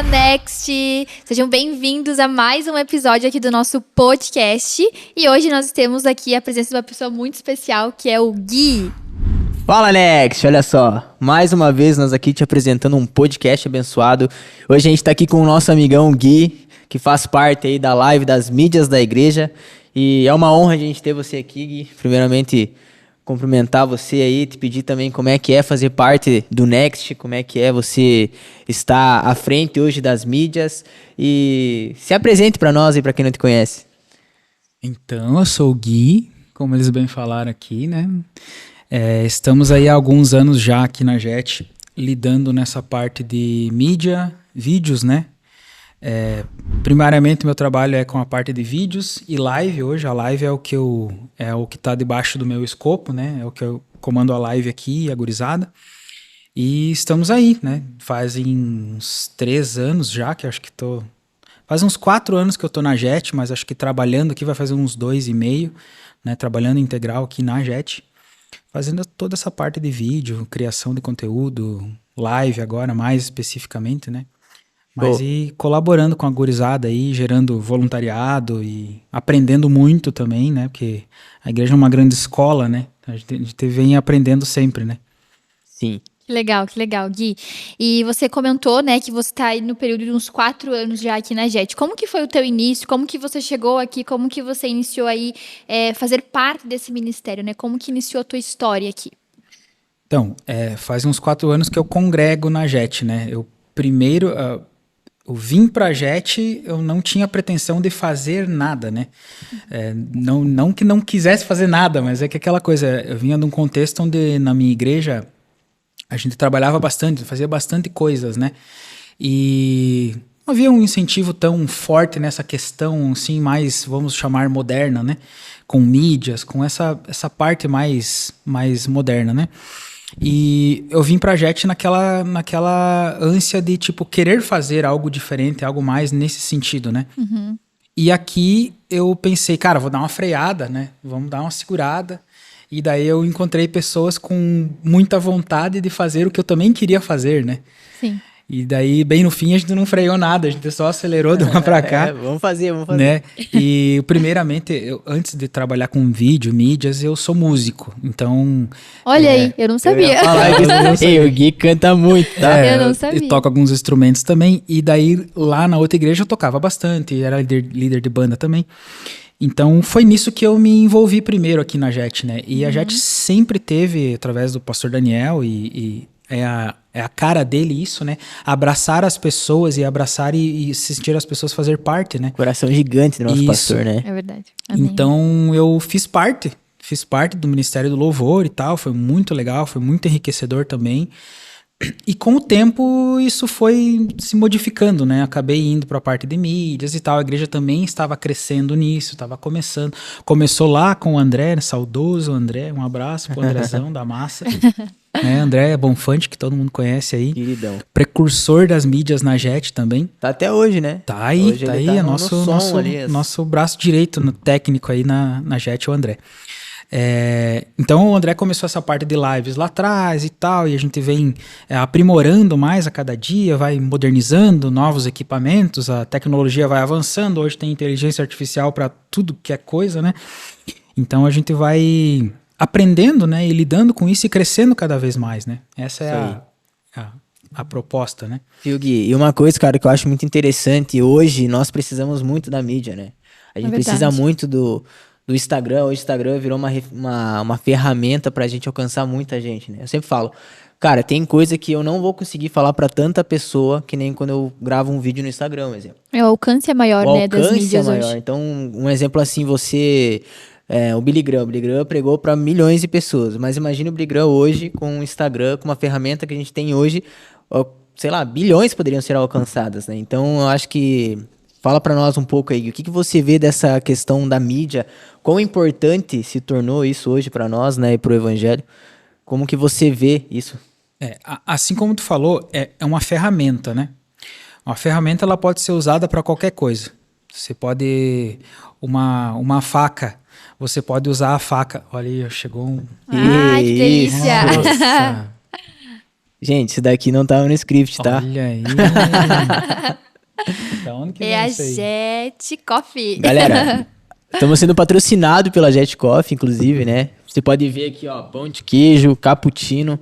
Olá, Next! Sejam bem-vindos a mais um episódio aqui do nosso podcast. E hoje nós temos aqui a presença de uma pessoa muito especial, que é o Gui. Fala, Next! Olha só, mais uma vez nós aqui te apresentando um podcast abençoado. Hoje a gente tá aqui com o nosso amigão Gui, que faz parte aí da live das mídias da igreja. E é uma honra a gente ter você aqui, Gui. Primeiramente, cumprimentar você aí, te pedir também como é que é fazer parte do Next, como é que é você estar à frente hoje das mídias. E se apresente para nós e para quem não te conhece. Então, eu sou o Gui, como eles bem falaram aqui, né? Estamos aí há alguns anos já aqui na JET, lidando nessa parte de mídia, vídeos, né? Primariamente, meu trabalho é com a parte de vídeos e live. Hoje a live é o que está debaixo do meu escopo, né? É o que eu comando a live aqui, a gurizada. E estamos aí, né? Fazem uns 3 anos já, que eu acho que faz uns 4 anos que eu tô na JET, mas acho que trabalhando aqui vai fazer uns 2,5, né? Trabalhando integral aqui na JET, fazendo toda essa parte de vídeo, criação de conteúdo, live agora mais especificamente, né? Mas e colaborando com a gurizada aí, gerando voluntariado e aprendendo muito também, né? Porque a igreja é uma grande escola, né? A gente vem aprendendo sempre, né? Sim. Que legal, Gui. E você comentou, né, que você está aí no período de uns 4 anos já aqui na JET. Como que foi o teu início? Como que você chegou aqui? Como que você iniciou aí fazer parte desse ministério, né? Como que iniciou a tua história aqui? Então, faz uns 4 anos que eu congrego na JET, né? Eu vim pra JET, eu não tinha pretensão de fazer nada, né? Não que não quisesse fazer nada, mas é que aquela coisa, eu vinha de um contexto onde na minha igreja a gente trabalhava bastante, fazia bastante coisas, né? E não havia um incentivo tão forte nessa questão, assim, mais, vamos chamar, moderna, né? Com mídias, com essa parte mais moderna, né? E eu vim pra JET naquela ânsia de, tipo, querer fazer algo diferente, algo mais nesse sentido, né? Uhum. E aqui eu pensei, cara, vou dar uma freada, né? Vamos dar uma segurada. E daí eu encontrei pessoas com muita vontade de fazer o que eu também queria fazer, né? Sim. E daí, bem no fim, a gente não freou nada, a gente só acelerou de lá pra cá. Vamos fazer. Né? E primeiramente, antes de trabalhar com vídeo, mídias, eu sou músico, então... Olha aí, eu não sabia. O Gui canta muito, tá? Eu não sabia. E toco alguns instrumentos também, e daí lá na outra igreja eu tocava bastante, era líder de banda também. Então foi nisso que eu me envolvi primeiro aqui na JET, né? E a JET sempre teve, através do pastor Daniel, e é a cara dele isso, né? Abraçar as pessoas e abraçar e assistir as pessoas fazer parte, né? Coração gigante do nosso Isso. pastor, né? É verdade. Amém. Então eu fiz parte do Ministério do Louvor e tal, foi muito legal, foi muito enriquecedor também. E com o tempo isso foi se modificando, né? Acabei indo para a parte de mídias e tal. A igreja também estava crescendo nisso, estava começando. Começou lá com o André, saudoso André. Um abraço pro Andrezão da massa. André Bonfante, que todo mundo conhece aí. Queridão. Precursor das mídias na JET também. Tá até hoje, né? Tá aí, hoje tá aí. Tá É nosso braço direito no técnico aí na JET, o André. Então o André começou essa parte de lives lá atrás e tal, e a gente vem aprimorando mais a cada dia, vai modernizando novos equipamentos, a tecnologia vai avançando, hoje tem inteligência artificial para tudo que é coisa, né? Então a gente vai aprendendo, né, e lidando com isso e crescendo cada vez mais, né? Essa é a proposta, né? Gui, e uma coisa, cara, que eu acho muito interessante, hoje nós precisamos muito da mídia, né? A gente precisa muito do Instagram. O Instagram virou uma ferramenta pra gente alcançar muita gente, né? Eu sempre falo, cara, tem coisa que eu não vou conseguir falar pra tanta pessoa que nem quando eu gravo um vídeo no Instagram, por exemplo. O alcance é maior, né, das mídias hoje. Então, um exemplo assim, o Billy Graham pregou pra milhões de pessoas, mas imagina o Billy Graham hoje com o Instagram, com uma ferramenta que a gente tem hoje, sei lá, bilhões poderiam ser alcançadas, né? Então, eu acho que... Fala pra nós um pouco aí, o que você vê dessa questão da mídia, quão importante se tornou isso hoje pra nós, né, e pro evangelho, como que você vê isso? Assim como tu falou, é uma ferramenta, né? Uma ferramenta, ela pode ser usada para qualquer coisa. Você pode, uma faca, você pode usar a faca, olha aí, chegou um... Ai, que delícia! Nossa! Gente, isso daqui não tava no script, tá? Olha aí. Da onde que É vem a isso aí? Jet Coffee. Galera, estamos sendo patrocinados pela Jet Coffee, inclusive, né? Você pode ver aqui, ó, pão de queijo, cappuccino.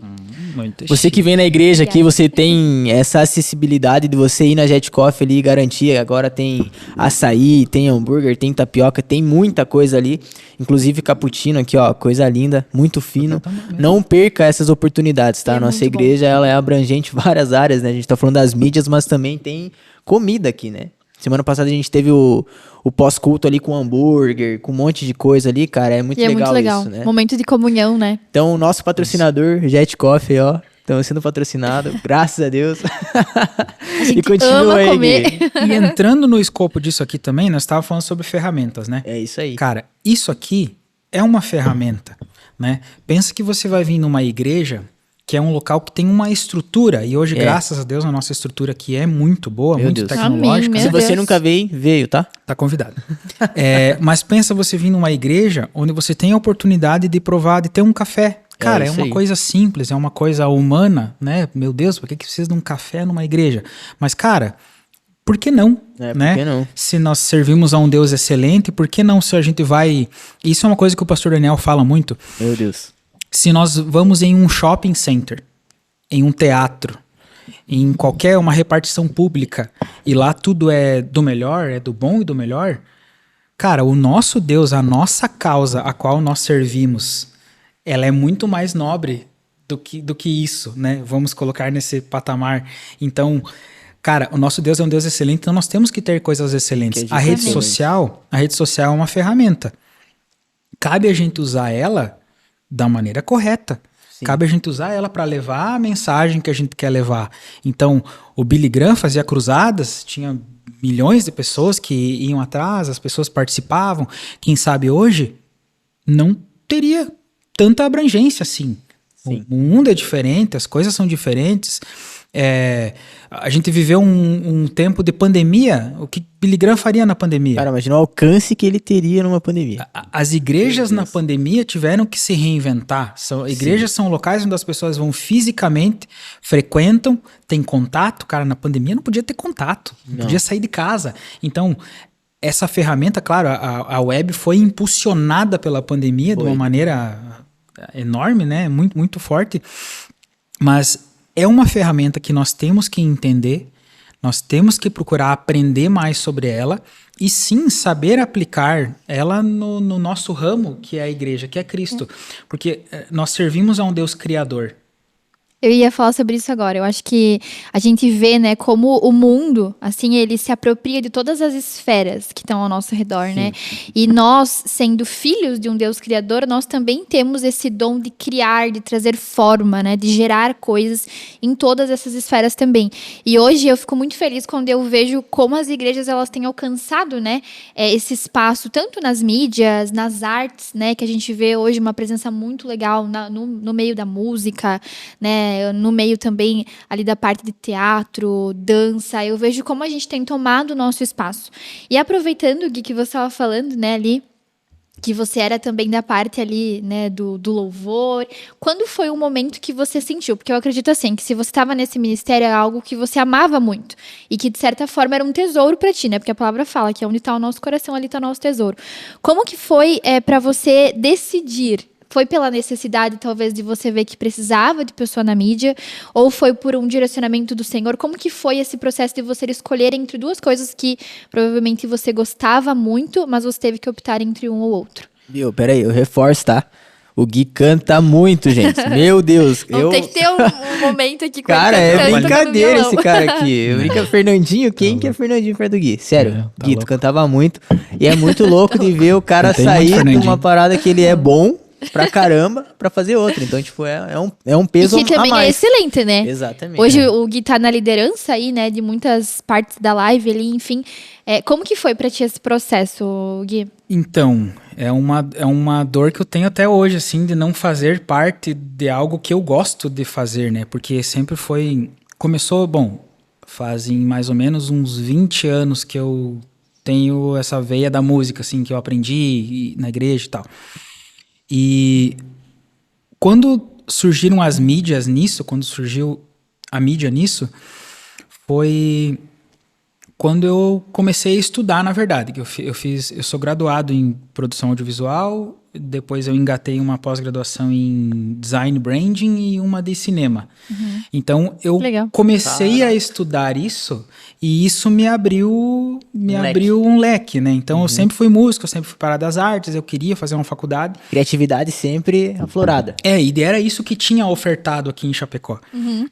Muito Você que vem na igreja aqui, você tem essa acessibilidade de você ir na Jet Coffee ali e garantir. Agora tem açaí, tem hambúrguer, tem tapioca, tem muita coisa ali. Inclusive cappuccino aqui, ó, coisa linda, muito fino. Não perca essas oportunidades, tá? É Nossa muito bom. igreja, ela é abrangente em várias áreas, né? A gente tá falando das mídias, mas também tem comida aqui, né? Semana passada a gente teve o pós-culto ali com hambúrguer, com um monte de coisa ali, cara. É muito E é legal muito legal. isso, né? Momento de comunhão, né? Então, o nosso patrocinador, Jet Coffee, ó. Estamos sendo patrocinados, graças a Deus. gente E continua ama aí, comer. Gui. E entrando no escopo disso aqui também, nós estávamos falando sobre ferramentas, né? É isso aí. Cara, isso aqui é uma ferramenta, né? Pensa que você vai vir numa igreja que é um local que tem uma estrutura, e hoje, É. graças a Deus, a nossa estrutura aqui é muito boa, Meu muito Deus. tecnológica. Amém, Se meu você Deus. nunca veio, tá? Tá convidado. Mas pensa você vir numa igreja onde você tem a oportunidade de provar, de ter um café. Cara, é isso uma aí. coisa simples, é uma coisa humana, né? Meu Deus, por que precisa de um café numa igreja? Mas, cara, por que não? É, né? por que não? Se nós servimos a um Deus excelente, por que não se a gente vai... Isso é uma coisa que o pastor Daniel fala muito. Meu Deus. Se nós vamos em um shopping center, em um teatro, em qualquer uma repartição pública, e lá tudo é do melhor, é do bom e do melhor, cara, o nosso Deus, a nossa causa a qual nós servimos, ela é muito mais nobre do que isso, né? Vamos colocar nesse patamar. Então, cara, o nosso Deus é um Deus excelente, então nós temos que ter coisas excelentes. Que é A rede diferente. social é uma ferramenta. Cabe a gente usar ela da maneira correta. Sim. Cabe a gente usar ela para levar a mensagem que a gente quer levar. Então, o Billy Graham fazia cruzadas, tinha milhões de pessoas que iam atrás, as pessoas participavam. Quem sabe hoje não teria tanta abrangência assim. Sim. O mundo é diferente, as coisas são diferentes. A gente viveu um tempo de pandemia. O que Billy Graham faria na pandemia? Cara, imagina o alcance que ele teria numa pandemia. As igrejas na pandemia tiveram que se reinventar. Igrejas são locais onde as pessoas vão fisicamente, frequentam, têm contato. Cara, na pandemia não podia ter contato, não podia sair de casa. Então, essa ferramenta, claro, a web foi impulsionada pela pandemia de uma maneira enorme, né? Muito, muito forte. Mas é uma ferramenta que nós temos que entender, nós temos que procurar aprender mais sobre ela e sim saber aplicar ela no nosso ramo, que é a igreja, que é Cristo. Porque nós servimos a um Deus criador. Eu ia falar sobre isso agora. Eu acho que a gente vê, né, como o mundo, assim, ele se apropria de todas as esferas que estão ao nosso redor, né? E nós, sendo filhos de um Deus criador, nós também temos esse dom de criar, de trazer forma, né, de gerar coisas em todas essas esferas também. E hoje eu fico muito feliz quando eu vejo como as igrejas elas têm alcançado, né, esse espaço tanto nas mídias, nas artes, né, que a gente vê hoje uma presença muito legal no meio da música, né? No meio também ali da parte de teatro, dança, eu vejo como a gente tem tomado o nosso espaço. E aproveitando, Gui, que você estava falando, né, ali, que você era também da parte ali, né, do louvor, quando foi o momento que você sentiu? Porque eu acredito assim, que se você estava nesse ministério é algo que você amava muito e que de certa forma era um tesouro para ti, né, porque a palavra fala que onde está o nosso coração, ali está o nosso tesouro. Como que foi para você decidir? Foi pela necessidade, talvez, de você ver que precisava de pessoa na mídia? Ou foi por um direcionamento do Senhor? Como que foi esse processo de você escolher entre duas coisas que provavelmente você gostava muito, mas você teve que optar entre um ou outro? Viu, peraí, eu reforço, tá? O Gui canta muito, gente. Meu Deus. Tem que ter um momento aqui com Cara, ele é cantando no brincadeira violão. esse cara aqui. Eu brinco, Fernandinho, quem que é Fernandinho perto do Gui? Sério, Tá Gui, tu louco. cantava muito. E é muito louco de ver o cara Cantei muito, sair de Fernandinho. uma parada que ele é bom pra caramba pra fazer outra. Então, tipo, é um peso E que também a mais. é excelente, né? Exatamente. Hoje o Gui tá na liderança aí, né, de muitas partes da live ali, enfim. Como que foi pra ti esse processo, Gui? Então, é uma dor que eu tenho até hoje, assim, de não fazer parte de algo que eu gosto de fazer, né? Porque sempre foi... Começou, bom, fazem mais ou menos uns 20 anos que eu tenho essa veia da música, assim, que eu aprendi na igreja e tal. E quando surgiram as mídias nisso, quando surgiu a mídia nisso foi quando eu comecei a estudar, na verdade. Eu sou graduado em produção audiovisual, depois eu engatei uma pós-graduação em design branding e uma de cinema. Então eu comecei a estudar isso e isso me abriu um leque, né? Então eu sempre fui músico, eu sempre fui para das artes, eu queria fazer uma faculdade. Criatividade sempre aflorada. E era isso que tinha ofertado aqui em Chapecó.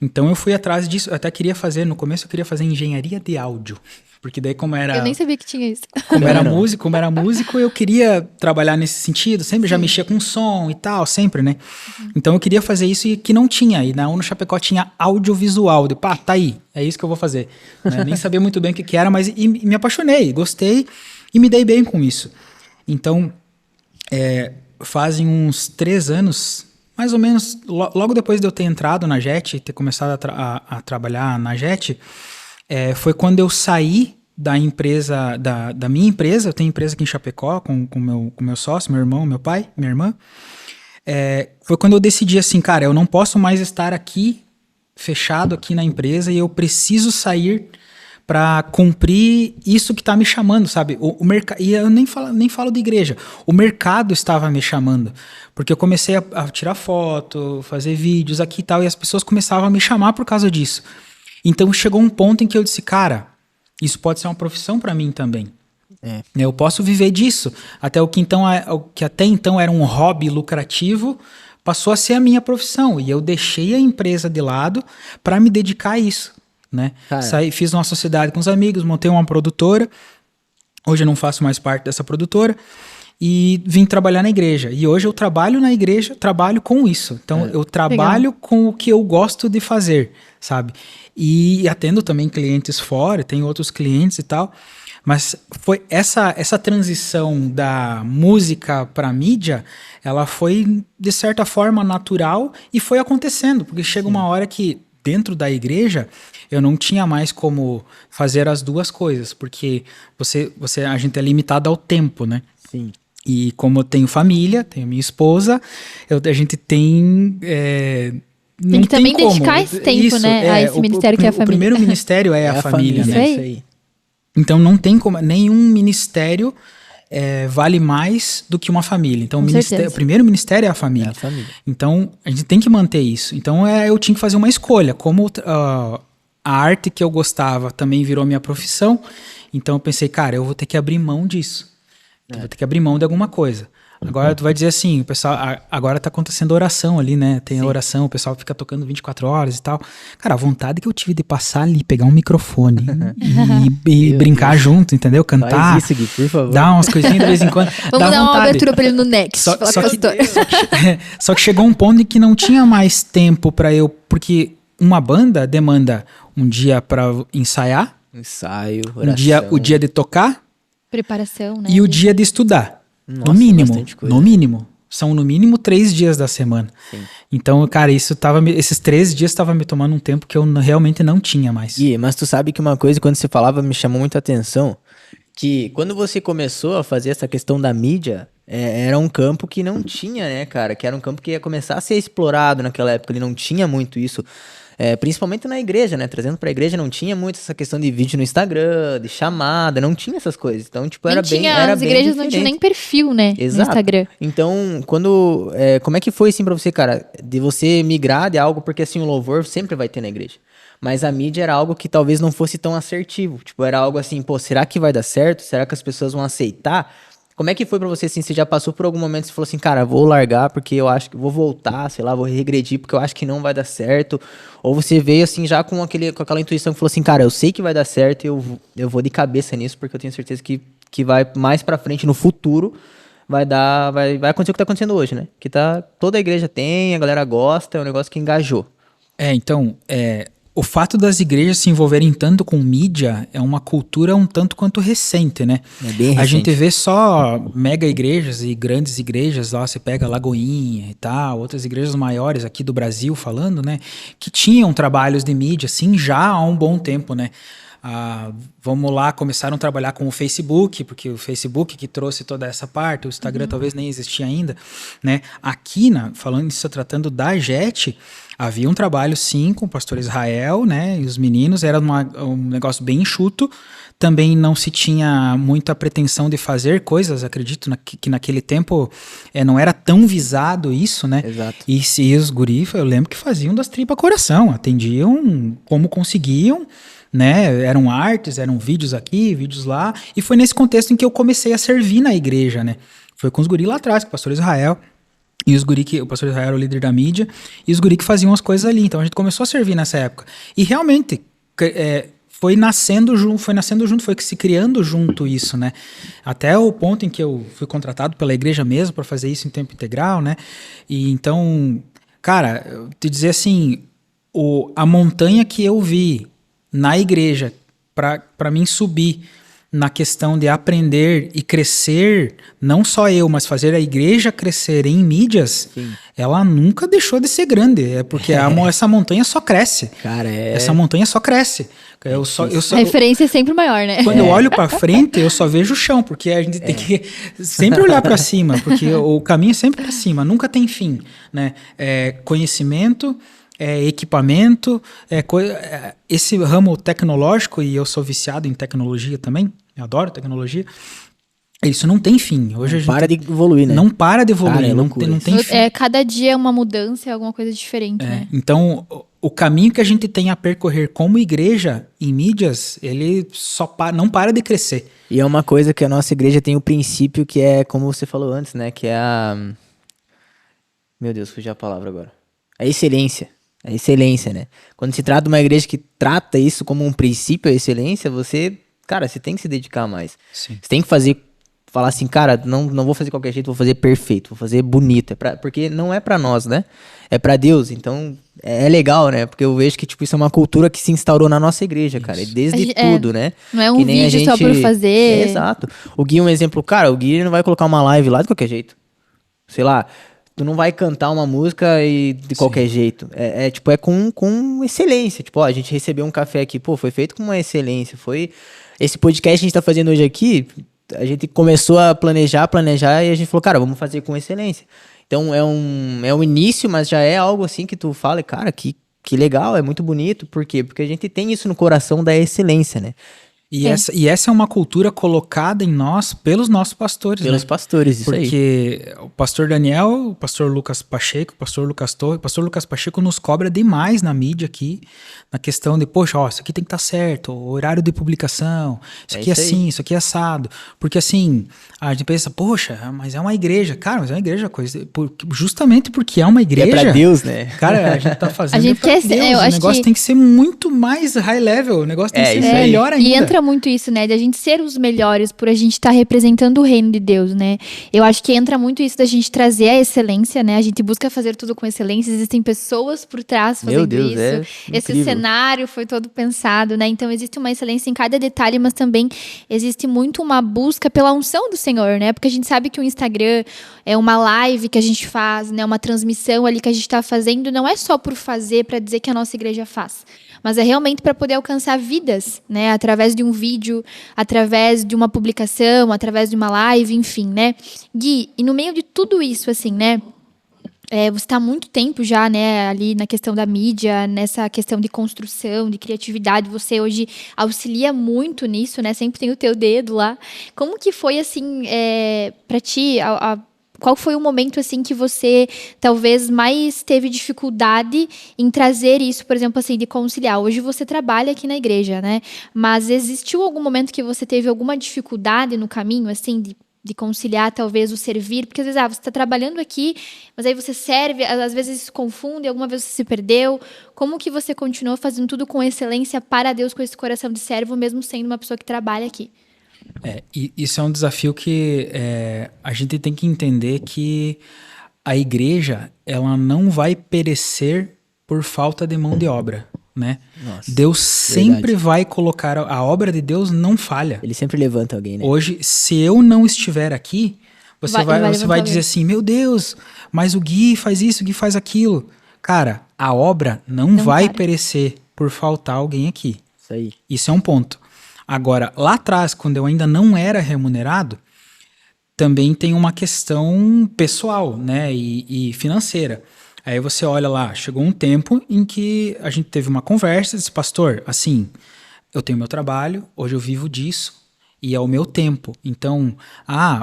Então eu fui atrás disso, eu até queria fazer, no começo eu queria fazer engenharia de áudio. Porque daí como era... Eu nem sabia que tinha isso. Como era músico, eu queria trabalhar nesse sentido. Sempre já mexia com som e tal, sempre, né? Então eu queria fazer isso e que não tinha. E na UNO Chapecó tinha audiovisual. Tá aí, é isso que eu vou fazer. Né? Nem sabia muito bem o que era, mas me apaixonei, gostei e me dei bem com isso. Então, fazem uns 3 anos, mais ou menos, logo depois de eu ter entrado na JET, ter começado a trabalhar na JET, foi quando eu saí da empresa, da minha empresa. Eu tenho empresa aqui em Chapecó com meu sócio, meu irmão, meu pai, minha irmã. Foi quando eu decidi assim, cara, eu não posso mais estar aqui, fechado aqui na empresa, e eu preciso sair para cumprir isso que está me chamando, sabe? E eu nem falo de igreja. O mercado estava me chamando, porque eu comecei a tirar foto, fazer vídeos aqui e tal, e as pessoas começavam a me chamar por causa disso. Então chegou um ponto em que eu disse, cara, isso pode ser uma profissão para mim também. Eu posso viver disso. O que até então era um hobby lucrativo, passou a ser a minha profissão. E eu deixei a empresa de lado para me dedicar a isso. Né? Fiz uma sociedade com os amigos, montei uma produtora. Hoje eu não faço mais parte dessa produtora. E vim trabalhar na igreja. E hoje eu trabalho na igreja, trabalho com isso. Então eu trabalho com o que eu gosto de fazer, sabe? E atendo também clientes fora, tenho outros clientes e tal. Mas foi essa transição da música para mídia, ela foi de certa forma natural e foi acontecendo. Porque chega uma hora que dentro da igreja eu não tinha mais como fazer as duas coisas. Porque a gente é limitado ao tempo, né? Sim. E como eu tenho família, tenho minha esposa, a gente tem... tem que também dedicar esse tempo, né? A esse ministério que é a família. O primeiro ministério é a família, né? Isso aí. Então não tem como... Nenhum ministério vale mais do que uma família. Então o primeiro ministério é a família. Então a gente tem que manter isso. Então eu tinha que fazer uma escolha. Como a arte que eu gostava também virou minha profissão, então eu pensei, cara, eu vou ter que abrir mão disso. Eu vou ter que abrir mão de alguma coisa. Agora tu vai dizer assim, o pessoal, agora tá acontecendo oração ali, né? Tem a oração, o pessoal fica tocando 24 horas e tal. Cara, a vontade que eu tive de passar ali, pegar um microfone e brincar junto, entendeu? Cantar. Faz isso, Gui, por favor. Dar umas coisinhas de vez em quando. Vamos dar uma abertura pra ele no Next. Só que chegou um ponto em que não tinha mais tempo pra eu... Porque uma banda demanda um dia pra ensaiar. Ensaio, oração. O dia de tocar. Preparação, né? E o dia de estudar. Nossa, no mínimo. São no mínimo 3 dias da semana. Sim. Então, cara, esses 3 dias estava me tomando um tempo que eu realmente não tinha mais. Mas tu sabe que uma coisa, quando você falava, me chamou muita atenção, que quando você começou a fazer essa questão da mídia, era um campo que não tinha, né, cara? Que era um campo que ia começar a ser explorado naquela época, ele não tinha muito isso. Principalmente na igreja, né? Trazendo pra igreja, não tinha muito essa questão de vídeo no Instagram, de chamada, não tinha essas coisas. Então, tipo, as igrejas não tinham nem perfil, né? Exato. No Instagram. Então, como é que foi, assim, pra você, cara, de você migrar de algo, porque, assim, o louvor sempre vai ter na igreja. Mas a mídia era algo que talvez não fosse tão assertivo. Tipo, era algo assim, pô, será que vai dar certo? Será que as pessoas vão aceitar? Como é que foi pra você, assim, você já passou por algum momento e falou assim, cara, vou largar porque eu acho que vou voltar, sei lá, vou regredir porque eu acho que não vai dar certo? Ou você veio, assim, já com aquela intuição que falou assim, cara, eu sei que vai dar certo e eu vou de cabeça nisso porque eu tenho certeza que vai mais pra frente, no futuro, vai acontecer o que tá acontecendo hoje, né? Que toda a igreja tem, a galera gosta, é um negócio que engajou. O fato das igrejas se envolverem tanto com mídia é uma cultura um tanto quanto recente, né? É bem recente. A gente vê só mega igrejas e grandes igrejas, lá você pega Lagoinha e tal, outras igrejas maiores aqui do Brasil falando, né? Que tinham trabalhos de mídia, assim, já há um bom tempo, né? vamos lá, começaram a trabalhar com o Facebook, porque o Facebook que trouxe toda essa parte, o Instagram talvez nem existia ainda, né? Aqui, falando isso, tratando da JET, havia um trabalho sim com o pastor Israel, né? E os meninos, era um negócio bem enxuto. Também não se tinha muita pretensão de fazer coisas, acredito que naquele tempo não era tão visado isso, né? Exato. E se os guri, eu lembro que faziam das tripas coração, atendiam como conseguiam, né? Eram artes, eram vídeos aqui, vídeos lá, e foi nesse contexto em que eu comecei a servir na igreja, né? Foi com os guri lá atrás, com o pastor Israel. E os guri o pastor Israel era o líder da mídia, e os guri que faziam as coisas ali. Então a gente começou a servir nessa época. E realmente, foi nascendo junto, foi se criando junto isso, né? Até o ponto em que eu fui contratado pela igreja mesmo para fazer isso em tempo integral, né? E então, cara, eu te dizer assim, a montanha que eu vi na igreja para mim subir na questão de aprender e crescer, não só eu, mas fazer a igreja crescer em mídias, sim, ela nunca deixou de ser grande, porque essa montanha só cresce. Cara, essa montanha só cresce. A referência é sempre maior, né? Quando eu olho para frente, eu só vejo o chão, porque a gente tem que sempre olhar para cima, porque o caminho é sempre para cima, nunca tem fim, né? Conhecimento, equipamento, esse ramo tecnológico, e eu sou viciado em tecnologia também, eu adoro tecnologia, isso não tem fim. Hoje a gente para de evoluir, né? Não para de evoluir, cara, não tem fim. Cada dia é uma mudança, é alguma coisa diferente, né? Então, o caminho que a gente tem a percorrer como igreja em mídias, ele não para de crescer. E é uma coisa que a nossa igreja tem o princípio que é, como você falou antes, né? Que é a... Meu Deus, fugiu a palavra agora. A excelência. A excelência, né? Quando se trata de uma igreja que trata isso como um princípio, a excelência, você tem que se dedicar mais. Sim. Você tem que falar assim, cara, não vou fazer de qualquer jeito, vou fazer perfeito, vou fazer bonito. Porque não é pra nós, né? É pra Deus. Então, é legal, né? Porque eu vejo que, tipo, isso é uma cultura que se instaurou na nossa igreja, cara. Desde tudo, né? Não é um vídeo só por fazer. Exato. O Gui é um exemplo. Cara, o Gui não vai colocar uma live lá de qualquer jeito. Sei lá... Tu não vai cantar uma música de qualquer jeito. É com excelência. Tipo, a gente recebeu um café aqui, foi feito com uma excelência. Esse podcast que a gente tá fazendo hoje aqui, a gente começou a planejar e a gente falou, cara, vamos fazer com excelência. Então é um início, mas já é algo assim que tu fala, cara, que legal, é muito bonito. Por quê? Porque a gente tem isso no coração da excelência, né? E essa é uma cultura colocada em nós pelos nossos pastores. Pelos pastores, isso aí. Porque o pastor Daniel, o pastor Lucas Pacheco, o pastor Lucas Torre, o pastor Lucas Pacheco nos cobra demais na mídia aqui, na questão de, poxa, isso aqui tem que estar certo, o horário de publicação, isso aqui é assim, isso aqui é assado. Porque assim, a gente pensa, poxa, mas é uma igreja. Cara, mas é uma igreja, justamente porque é uma igreja. É pra Deus, né? Cara, a gente tá fazendo pra Deus. O negócio tem que ser muito mais high level, o negócio tem que ser melhor ainda. E entra muito isso, né, de a gente ser os melhores por a gente estar representando o reino de Deus, né? Eu acho que entra muito isso da gente trazer a excelência, né? A gente busca fazer tudo com excelência, existem pessoas por trás fazendo isso. Esse cenário foi todo pensado, né? Então existe uma excelência em cada detalhe, mas também existe muito uma busca pela unção do Senhor, né? Porque a gente sabe que o Instagram é uma live que a gente faz, né? Uma transmissão ali que a gente está fazendo, não é só por fazer, para dizer que a nossa igreja faz, mas é realmente para poder alcançar vidas, né? Através de um vídeo, através de uma publicação, através de uma live, enfim, né? Gui, e no meio de tudo isso, assim, né? Você está há muito tempo já, né, ali na questão da mídia, nessa questão de construção, de criatividade. Você hoje auxilia muito nisso, né? Sempre tem o teu dedo lá. Como que foi, assim, para ti, qual foi o momento, assim, que você talvez mais teve dificuldade em trazer isso, por exemplo, assim, de conciliar? Hoje você trabalha aqui na igreja, né? Mas existiu algum momento que você teve alguma dificuldade no caminho, assim, de conciliar talvez o servir? Porque às vezes você está trabalhando aqui, mas aí você serve, às vezes se confunde, alguma vez você se perdeu. Como que você continuou fazendo tudo com excelência para Deus, com esse coração de servo, mesmo sendo uma pessoa que trabalha aqui? Isso é um desafio que a gente tem que entender que a igreja, ela não vai perecer por falta de mão de obra, né? Nossa, Deus sempre vai colocar, a obra de Deus não falha. Ele sempre levanta alguém, né? Hoje, se eu não estiver aqui, você vai dizer assim, meu Deus, mas o Gui faz isso, o Gui faz aquilo. Cara, a obra não vai perecer por faltar alguém aqui. Isso aí. Isso é um ponto. Agora, lá atrás, quando eu ainda não era remunerado, também tem uma questão pessoal, né, e financeira. Aí você olha lá, chegou um tempo em que a gente teve uma conversa, disse, pastor, assim, eu tenho meu trabalho, hoje eu vivo disso, e é o meu tempo. Então,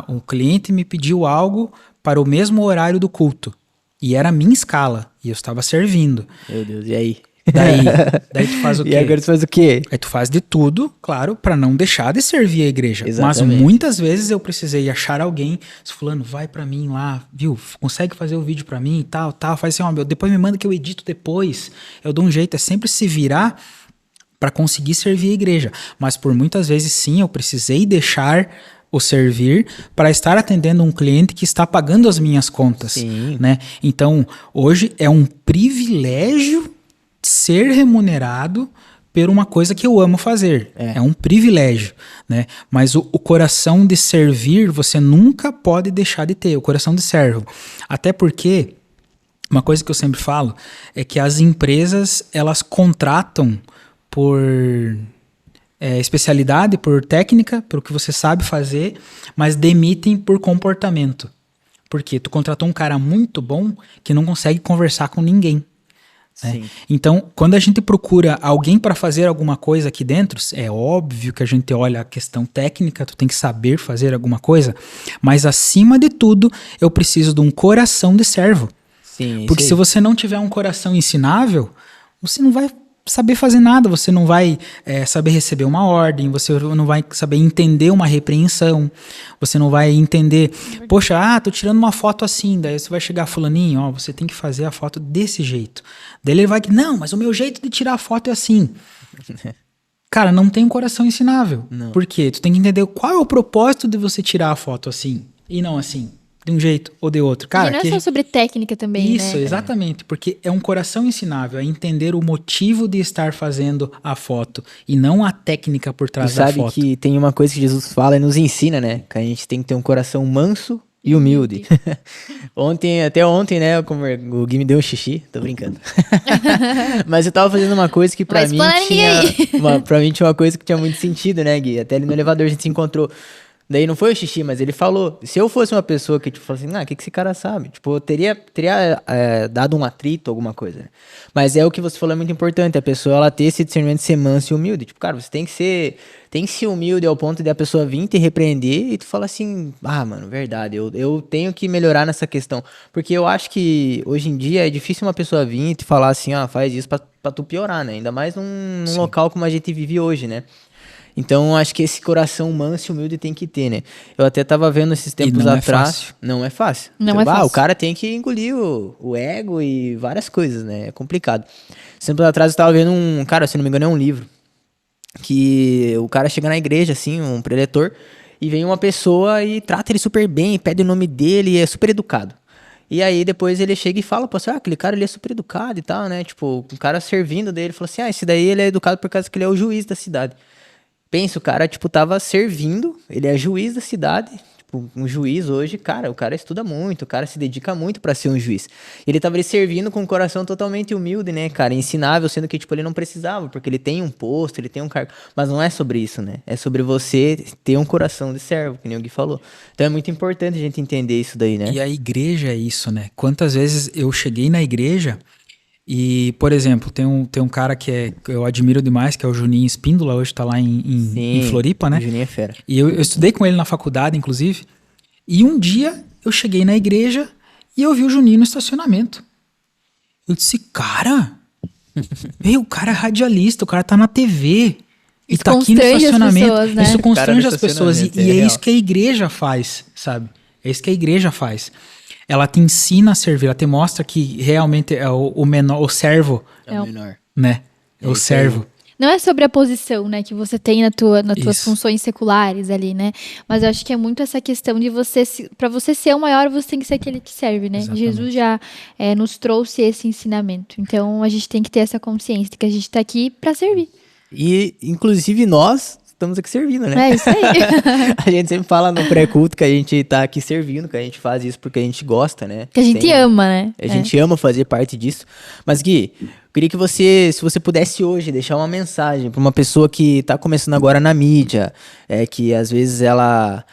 um cliente me pediu algo para o mesmo horário do culto, e era a minha escala, e eu estava servindo. Meu Deus, e aí? Daí tu faz o quê? E agora tu faz o quê? Aí tu faz de tudo, claro, para não deixar de servir a igreja. Exatamente. Mas muitas vezes eu precisei achar alguém, fulano, vai para mim lá, viu? Consegue fazer o vídeo para mim e tal, faz assim, ó, depois me manda que eu edito depois. Eu dou um jeito, é sempre se virar para conseguir servir a igreja. Mas por muitas vezes sim, eu precisei deixar o servir para estar atendendo um cliente que está pagando as minhas contas, Sim. né? Então, hoje é um privilégio ser remunerado por uma coisa que eu amo fazer. É um privilégio, né? Mas o coração de servir, você nunca pode deixar de ter, o coração de servo. Até porque, uma coisa que eu sempre falo, é que as empresas, elas contratam por especialidade, por técnica, pelo que você sabe fazer, mas demitem por comportamento. Por quê? Tu contratou um cara muito bom que não consegue conversar com ninguém. Né? Então, quando a gente procura alguém para fazer alguma coisa aqui dentro, é óbvio que a gente olha a questão técnica, tu tem que saber fazer alguma coisa, mas acima de tudo, eu preciso de um coração de servo. Sim, porque se você não tiver um coração ensinável, você não vai saber fazer nada, você não vai saber receber uma ordem, você não vai saber entender uma repreensão, você não vai entender, poxa, tô tirando uma foto assim, daí você vai chegar, fulaninho, ó, você tem que fazer a foto desse jeito. Daí ele vai, não, mas o meu jeito de tirar a foto é assim. Cara, não tem um coração ensinável. Não. Por quê? Tu tem que entender qual é o propósito de você tirar a foto assim, e não assim. De um jeito ou de outro. Cara, e não é só sobre técnica também, isso, né? Exatamente. Porque é um coração ensinável, é entender o motivo de estar fazendo a foto e não a técnica por trás da foto. Sabe que tem uma coisa que Jesus fala e nos ensina, né? Que a gente tem que ter um coração manso e humilde. Até ontem, né? O Gui me deu um xixi, tô brincando. Mas eu tava fazendo uma coisa que pra mim tinha uma coisa que tinha muito sentido, né, Gui? Até ali no elevador a gente se encontrou. Daí não foi o xixi, mas ele falou. Se eu fosse uma pessoa que, tipo, assim, o que esse cara sabe? Tipo, eu teria dado um atrito, alguma coisa. Né? Mas é o que você falou, é muito importante. A pessoa, ela ter esse discernimento de ser manso e humilde. Tipo, cara, você tem que ser humilde ao ponto de a pessoa vir te repreender e tu fala assim, mano, verdade, eu tenho que melhorar nessa questão. Porque eu acho que, hoje em dia, é difícil uma pessoa vir e te falar assim, faz isso pra tu piorar, né? Ainda mais num local como a gente vive hoje, né? Então, acho que esse coração manso e humilde tem que ter, né? Eu até tava vendo esses tempos atrás. Não é fácil. Não é fácil. O cara tem que engolir o ego e várias coisas, né? É complicado. Tempos atrás eu tava vendo cara, se não me engano, é um livro. Que o cara chega na igreja, assim, um preletor, e vem uma pessoa e trata ele super bem, pede o nome dele e é super educado. E aí depois ele chega e fala, pô, aquele cara ele é super educado e tal, né? Tipo, um cara servindo dele, falou assim, esse daí ele é educado por causa que ele é o juiz da cidade. Pensa, o cara, tipo, tava servindo, ele é juiz da cidade, tipo, um juiz hoje, cara, o cara estuda muito, o cara se dedica muito pra ser um juiz. Ele tava ali servindo com um coração totalmente humilde, né, cara, ensinável, sendo que, tipo, ele não precisava, porque ele tem um posto, ele tem um cargo, mas não é sobre isso, né, é sobre você ter um coração de servo, que nem o Gui falou. Então é muito importante a gente entender isso daí, né. E a igreja é isso, né, quantas vezes eu cheguei na igreja e, por exemplo, tem um cara que eu admiro demais, que é o Juninho Espíndola, hoje tá lá em Floripa, né? O Juninho é fera. E eu estudei com ele na faculdade, inclusive, e um dia eu cheguei na igreja e eu vi o Juninho no estacionamento. Eu disse, cara, o cara é radialista, o cara tá na TV e tá aqui no estacionamento. Pessoas, né? Isso constrange as pessoas e é real. isso que a igreja faz, sabe? É isso que a igreja faz. Ela te ensina a servir, ela te mostra que realmente é o menor, o servo. É o menor. Né? É o servo. Não é sobre a posição, né, que você tem nas tuas funções seculares ali, né? Mas eu acho que é muito essa questão de para você ser o maior, você tem que ser aquele que serve, né? Exatamente. Jesus já nos trouxe esse ensinamento. Então, a gente tem que ter essa consciência de que a gente tá aqui para servir. E, inclusive, nós estamos aqui servindo, né? É isso aí. A gente sempre fala no pré-culto que a gente tá aqui servindo, que a gente faz isso porque a gente gosta, né? Que a gente ama, né? A gente ama fazer parte disso. Mas, Gui, eu queria que você, se você pudesse hoje, deixar uma mensagem para uma pessoa que tá começando agora na mídia, que às vezes ela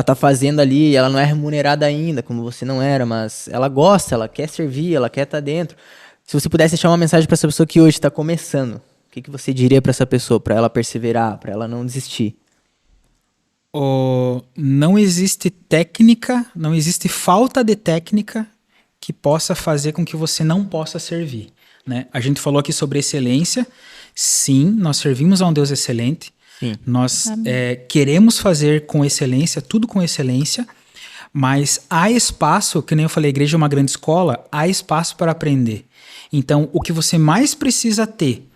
tá fazendo ali, ela não é remunerada ainda, como você não era, mas ela gosta, ela quer servir, ela quer estar dentro. Se você pudesse deixar uma mensagem para essa pessoa que hoje está começando, o que você diria para essa pessoa, para ela perseverar, para ela não desistir? Não existe técnica, não existe falta de técnica que possa fazer com que você não possa servir, né? A gente falou aqui sobre excelência. Sim, nós servimos a um Deus excelente. Sim. Nós queremos fazer com excelência, tudo com excelência, mas há espaço, que nem eu falei, a igreja é uma grande escola, há espaço para aprender. Então, o que você mais precisa ter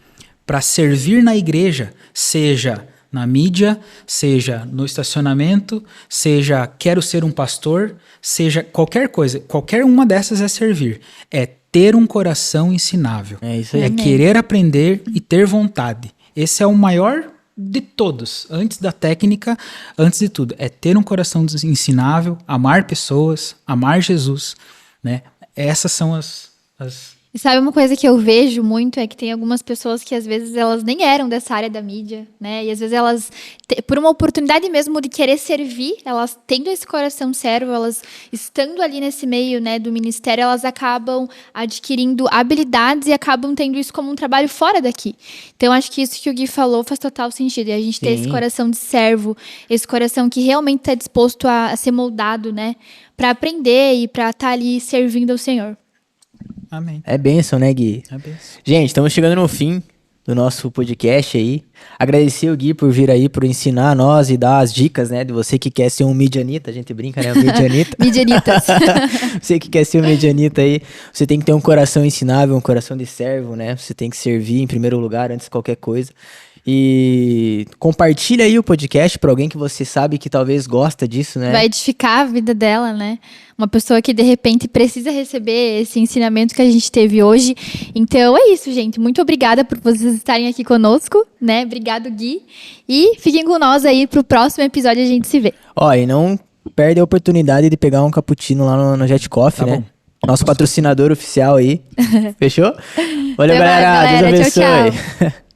para servir na igreja, seja na mídia, seja no estacionamento, seja quero ser um pastor, seja qualquer coisa, qualquer uma dessas é servir. É ter um coração ensinável. É isso aí. É querer aprender e ter vontade. Esse é o maior de todos, antes da técnica, antes de tudo. É ter um coração ensinável, amar pessoas, amar Jesus, né? Essas são as... E sabe uma coisa que eu vejo muito é que tem algumas pessoas que às vezes elas nem eram dessa área da mídia, né? E às vezes elas, por uma oportunidade mesmo de querer servir, elas tendo esse coração servo, elas estando ali nesse meio, né, do ministério, elas acabam adquirindo habilidades e acabam tendo isso como um trabalho fora daqui. Então acho que isso que o Gui falou faz total sentido. E a gente ter esse coração de servo, esse coração que realmente está disposto a ser moldado, né, para aprender e para estar ali servindo ao Senhor. Amém. É bênção, né, Gui? É bênção. Gente, estamos chegando no fim do nosso podcast aí. Agradecer o Gui por vir aí, por ensinar a nós e dar as dicas, né? De você que quer ser um medianita, a gente brinca, né? Um medianita. Medianitas. Você que quer ser um medianita aí, você tem que ter um coração ensinável, um coração de servo, né? Você tem que servir em primeiro lugar antes de qualquer coisa. E compartilha aí o podcast para alguém que você sabe que talvez gosta disso, né? Vai edificar a vida dela, né? Uma pessoa que de repente precisa receber esse ensinamento que a gente teve hoje. Então é isso, gente. Muito obrigada por vocês estarem aqui conosco, né? Obrigado, Gui. E fiquem com nós aí pro próximo episódio, a gente se vê. Ó, e não perde a oportunidade de pegar um cappuccino lá no Jet Coffee, né? Bom. Nosso patrocinador oficial aí. Fechou? Valeu, galera. Deus abençoe. Tchau, tchau.